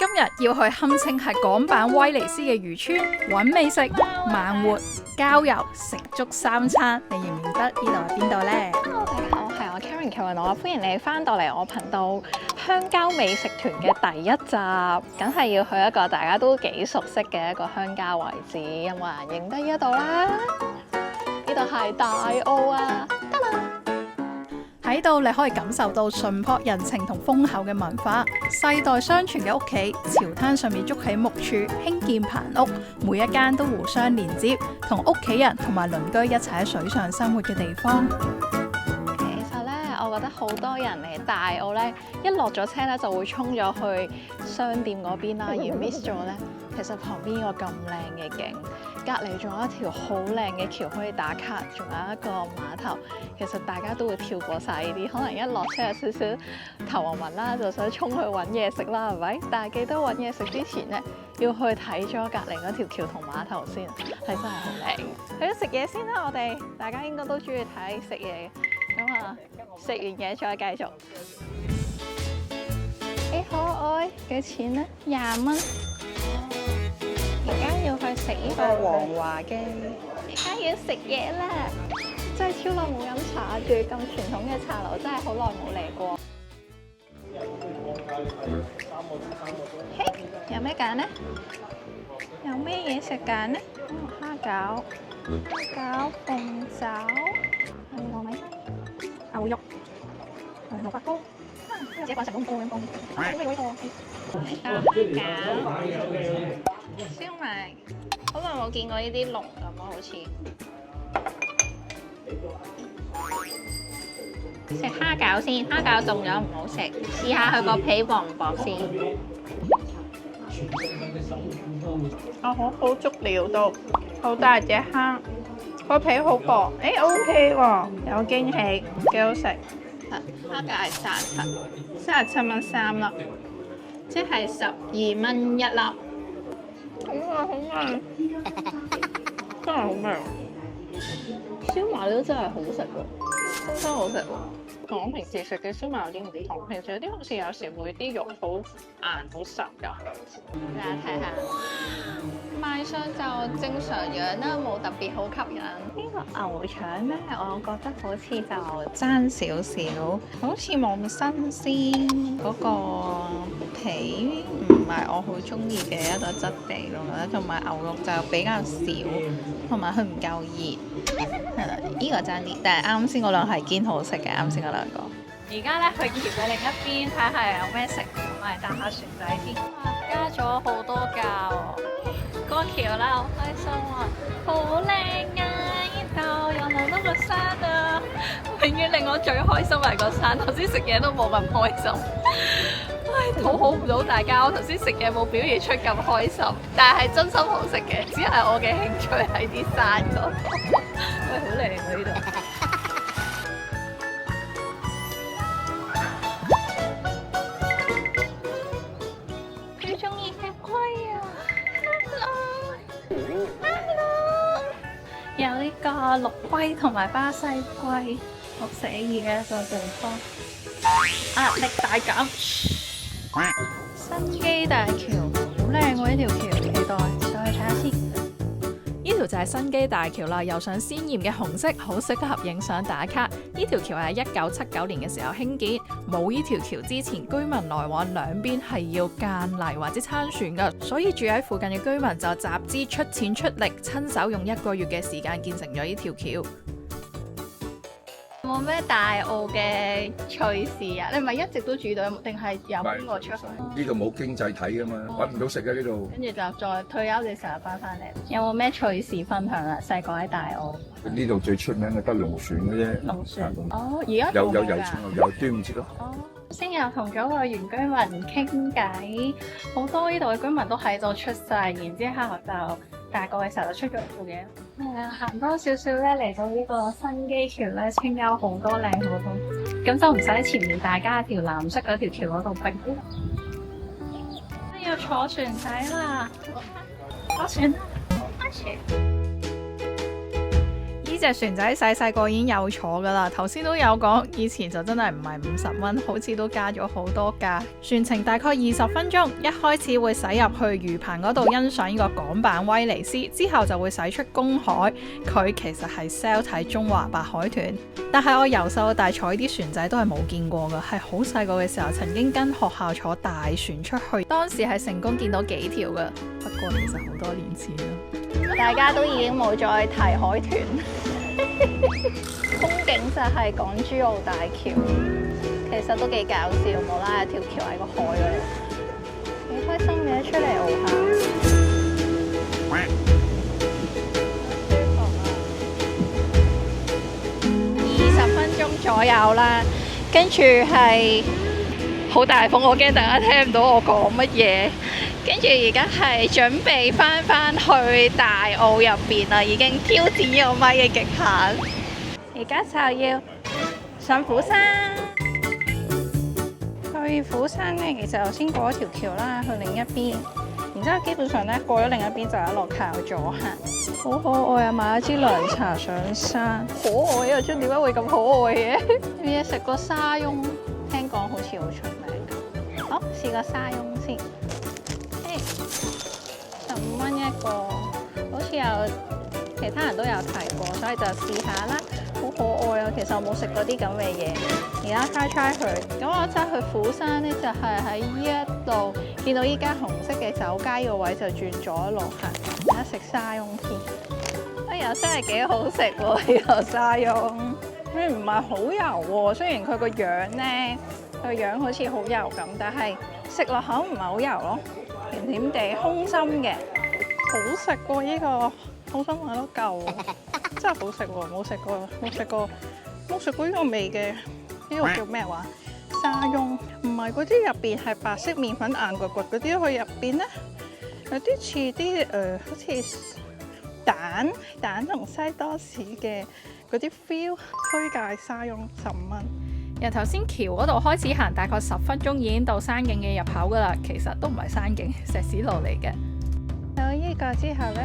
今日要去堪稱係港版威尼斯嘅漁村，揾美食、慢活、郊遊、食足三餐。你認唔認得呢度係邊度呢？ Hello， 大家好，我係Karen 喬雲，歡迎你翻到嚟我頻道鄉郊美食團嘅第一集，梗係要去一個大家都幾熟悉嘅一個鄉郊位置，有冇人認得呢度啦？呢度係大澳啊！喺度你可以感受到淳樸人情同豐厚嘅文化，世代相傳嘅屋企，潮灘上面築起木柱，興建棚屋，每一間都互相連接，同屋企人同埋鄰居一齊喺水上生活嘅地方。其實呢，我覺得好多人嚟大澳呢，一落咗車呢就會衝咗去商店嗰邊啦，而 miss 咗呢，其實旁邊個咁靚嘅景。隔離仲有一條好靚嘅橋可以打卡，仲有一個碼頭。其實大家都會跳過晒呢啲，可能一落車有少少頭暈暈啦，就想衝去揾嘢食啦，係咪？但係記得揾嘢食之前呢，要去睇咗隔離嗰條橋同碼頭先，係真係好靚。去咗食嘢先啦，我哋大家應該都中意睇食嘢嘅，咁啊食完嘢再繼續。幾可愛，幾錢呢？20蚊。而家要去食呢個黃華嘅，而家要食嘢啦！真係超耐冇飲茶，仲要咁傳統嘅茶樓，真係好耐冇嚟過。嘿，有咩揀呢？有咩嘢食揀呢？蝦餃、鳳爪，係糯米雞、牛肉、蘿蔔糕。自己講成功煲咁煲，咩嗰個？蝦餃。燒賣，好耐冇見過呢啲籠咁啊，好似食蝦餃先，蝦餃凍咗唔好食，試下佢個皮薄唔薄先。好足料都，好大隻蝦，個皮好薄，OK 喎，有驚喜，幾好食。蝦餃係37蚊3粒，即係12蚊1粒。好味，真係好味。燒賣都真係好食喎，真好食喎。同我平時食嘅燒賣有啲唔同，平時有啲好似有時會啲肉好硬好實㗎。大家睇下，賣相就正常樣啦，冇特別好吸引。呢個牛腸咧，我覺得好似就爭少少，好似冇咁新鮮，嗰個皮唔係我好中意嘅一個質地咯，同埋牛肉就比較少，同埋佢唔夠熱，係啦，呢個爭啲，但係啱先嗰兩係堅好食嘅，啱先嗰兩個。而家咧去橋嘅另一邊睇下有咩食，我嚟搭下船仔先。加咗好多架喎，個橋咧好開心啊，好靚啊！呢度又望到個山啊，永遠令我最開心係個山。頭先食嘢都冇咁開心。討好唔到大家，我頭先食嘢冇表現出咁開心，但係真心好食嘅，只係我嘅興趣喺啲山嗰度。喂，好靚啊呢度！最中意嘅龜啊 ！Hello， 有呢個陸龜同埋巴西龜，好寫意嘅一個地方。壓力大減。新基大橋好靚喎，呢條橋期待上去睇下先。呢條就係新基大橋啦，油上鮮豔嘅紅色，好適合影相打卡。呢條橋係1979年嘅時候興建，冇呢條橋之前，居民來往兩邊係要間泥或者撐船噶，所以住喺附近嘅居民就集資出錢出力，親手用1個月嘅時間建成咗呢條橋。有冇咩大澳嘅趣事啊？你唔係一直都住到，定係有邊個出去？呢度冇經濟體噶嘛，揾唔到食嘅呢度。跟住就再退休嘅時候翻返嚟。有冇咩趣事分享啊？細個喺大澳。呢度最出名嘅得龍船嘅啫。龍船。哦，而家有遊船，有端午節咯。哦，先又同咗個原居民傾偈，好多呢度嘅居民都喺度出世，然之後就大個嘅時候就出咗嚟做嘢。係啊，行多少少咧，嚟到呢個新基橋咧，清幽好多靚好多，咁就唔使前面大家條藍色嗰條橋嗰度逼。要坐船仔啦，坐船啦，開船！以隻船仔細細個已經有坐噶啦，頭先都有講，以前就真係唔係50蚊，好似都加咗好多價。船程大概20分鐘，一開始會駛入去魚棚嗰度欣賞呢個港版威尼斯，之後就會駛出公海。佢其實係 sell 睇中華白海豚，但係我由細到大坐呢啲船仔都係冇見過噶，係好細個嘅時候曾經跟學校坐大船出去，當時係成功見到幾條噶，不過其實好多年前啦。大家都已經冇再提海豚，風景就係港珠澳大橋，其實都幾搞笑，無啦啦條橋喺個海嗰度，幾開心嘅，出嚟熬下。20分鐘左右啦，跟住係好大風，我驚大家聽唔到我講乜嘢。跟住而家係準備翻去大澳入邊啦，已經挑戰呢個咪嘅極限。而家就要上虎山。去虎山呢，其實頭先過咗條橋啦，去另一邊。然之後基本上呢，過咗另一邊就一路靠左行。好可愛啊！買咗支涼茶上山，可愛啊！張點解會咁可愛嘅？有嘢食個沙翁，聽講好似好出名。好，試個沙翁先。15蚊一個，好似有其他人都有提過，所以就試下啦。好可愛啊！其實我冇食過啲咁嘅嘢，而家try佢。咁我揸去虎山呢，就係喺呢一度見到依間紅色嘅酒街個位，就轉左一路行，而家食沙翁添。哎呀，真係幾好食喎！呢個沙翁，佢唔係好油喎，雖然佢個樣呢，佢個樣好似好油咁，但係食落口唔係好油咯。甜甜地，空心嘅，好食喎！呢個好想買多嚿，真係好食喎！冇食過呢個味嘅，呢個叫咩話？沙翁，唔係嗰啲入邊係白色麵粉硬掘掘嗰啲，佢入邊咧有啲似啲好似蛋同西多士嘅嗰啲 feel。推介沙翁15蚊。由頭先橋嗰度開始行，大概10分鐘已經到山徑嘅入口噶啦。其實都唔係山徑，石屎路嚟嘅。有呢個之後呢，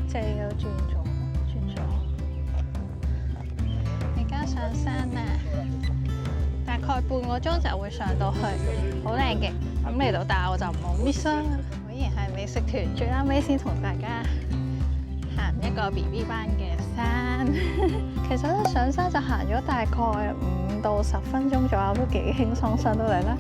就要轉左。而家上山啦，大概半個鐘就會上到去，好靚嘅。咁嚟到大澳就唔好 miss 啦。果然係美食團，最啱尾先同大家行一個 BB 班嘅山。其實咧上山就行咗大概5到10分鐘左右，都幾輕鬆上到嚟啦。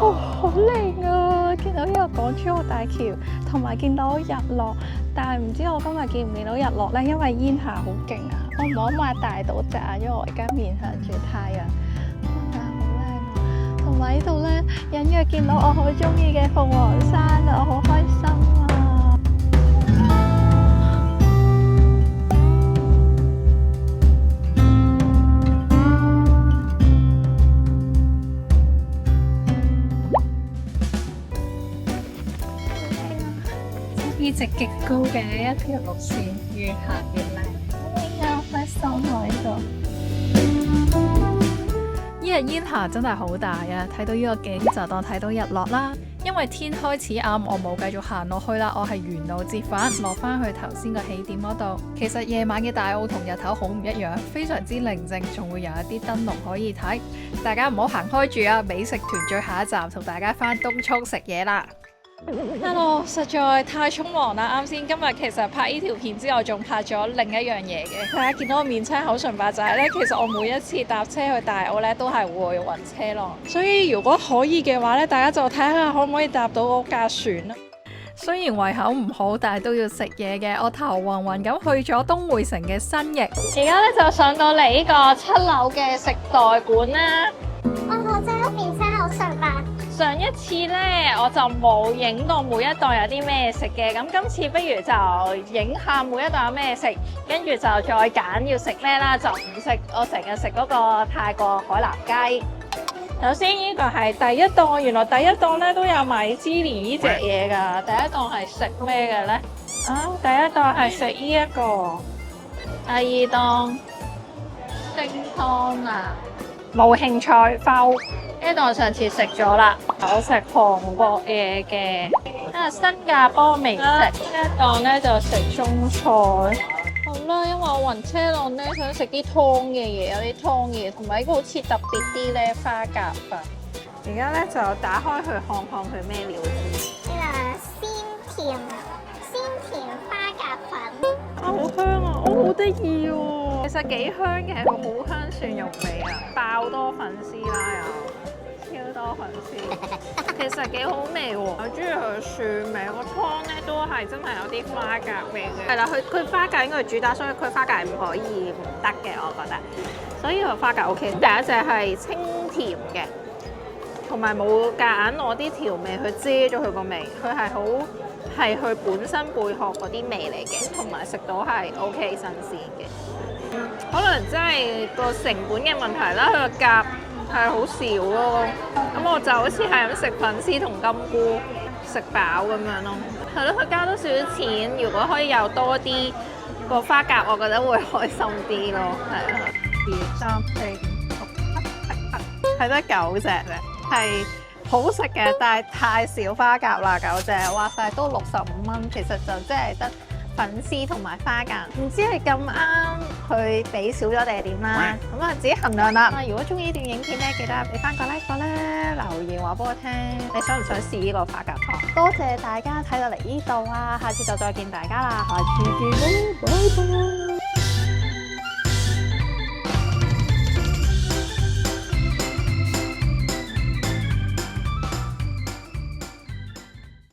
哦，好靚啊！見到呢個港珠澳大橋，同埋見到日落。但係唔知我今日見唔見到日落咧？因為煙霞好勁啊！我唔好擘大到咋，因為我而家面向住太陽。但係好靚啊！同埋呢度咧，隱約見到我好中意嘅鳳凰山啊，我好開心啊！呢直極高嘅一條路線，越行越靚。哎呀，開心啊！呢度，呢日煙霞真係好大啊！睇到呢個景就當睇到日落啦。因為天開始暗，我冇繼續行落去啦，我係沿路折返落翻去頭先個起點嗰度。其實夜晚嘅大澳同日頭好唔一樣，非常之寧靜，仲會有一啲燈籠可以睇。大家唔好行開住啊！美食團最後一站同大家翻東涌食嘢啦。Hello， 實在太匆忙啦！啱先今日其實拍呢條片之後，仲拍咗另一樣嘢嘅。大家見到我面青口唇白就係咧，其實我每一次搭車去大澳咧，都係會暈車咯。所以如果可以嘅話咧，大家就睇下可唔可以搭到嗰架船啦。雖然胃口唔好，但係都要食嘢嘅。我頭暈暈咁去咗東薈城嘅新翼，而家咧就上到嚟呢個7樓嘅食代館啦。我真係面青口唇白。上一次呢，我就冇影到每一檔有啲咩食嘅，咁今次不如就影下每一檔有咩食，跟住就再揀要食咩啦，就唔食我成日食嗰個泰國海南雞。首先呢個係第一檔，原來第一檔呢都有米芝蓮呢隻嘢㗎。第一檔係食咩嘅呢？第一檔係食呢一個，第二檔清湯啊，冇興趣包。呢檔我上次食咗啦，我食韓國嘢嘅，新加坡美食。呢一檔咧就食中菜，好啦，因為我暈車浪咧，想食啲湯嘅嘢，有啲湯嘢，同埋呢個好似特別啲咧花甲粉。而家咧就打開佢看看佢咩料先。鮮甜花甲粉，啊，好香啊！哦，好得意喎。其實幾香嘅，佢好香蒜肉味啊，爆多粉絲啦又，超多粉絲。其實幾好味喎，我中意佢蒜味，個湯咧都係真係有啲花甲味嘅。係啦，佢花甲應該係主打，所以佢花甲係唔可以唔得嘅，我覺得。所以佢花甲 OK。第一隻係清甜嘅。同埋冇夾硬攞啲調味去遮咗佢個味，佢係佢本身貝殼嗰啲味嚟嘅，同埋食到係 OK 新鮮嘅。可能真係個成本嘅問題啦，佢個夾係好少咯。咁我就好似係咁食粉絲同金菇食飽咁樣咯。係咯，佢加多少少錢，如果可以有多啲個花甲，我覺得會開心啲咯。係啊，2、3、4、5、6、7、8，係得9隻啫。係好食嘅，但係太少花甲啦，9隻，哇晒都65蚊，其實就真係得粉絲同埋花甲，唔知係咁啱佢俾少咗定係點啦，咁啊自己衡量啦。如果中意呢段影片咧，記得俾翻個 like 我啦，留言話俾我聽，你想唔想試呢個花甲湯？多謝大家睇到嚟呢度啊，下次就再見大家啦，下次見啦，拜拜。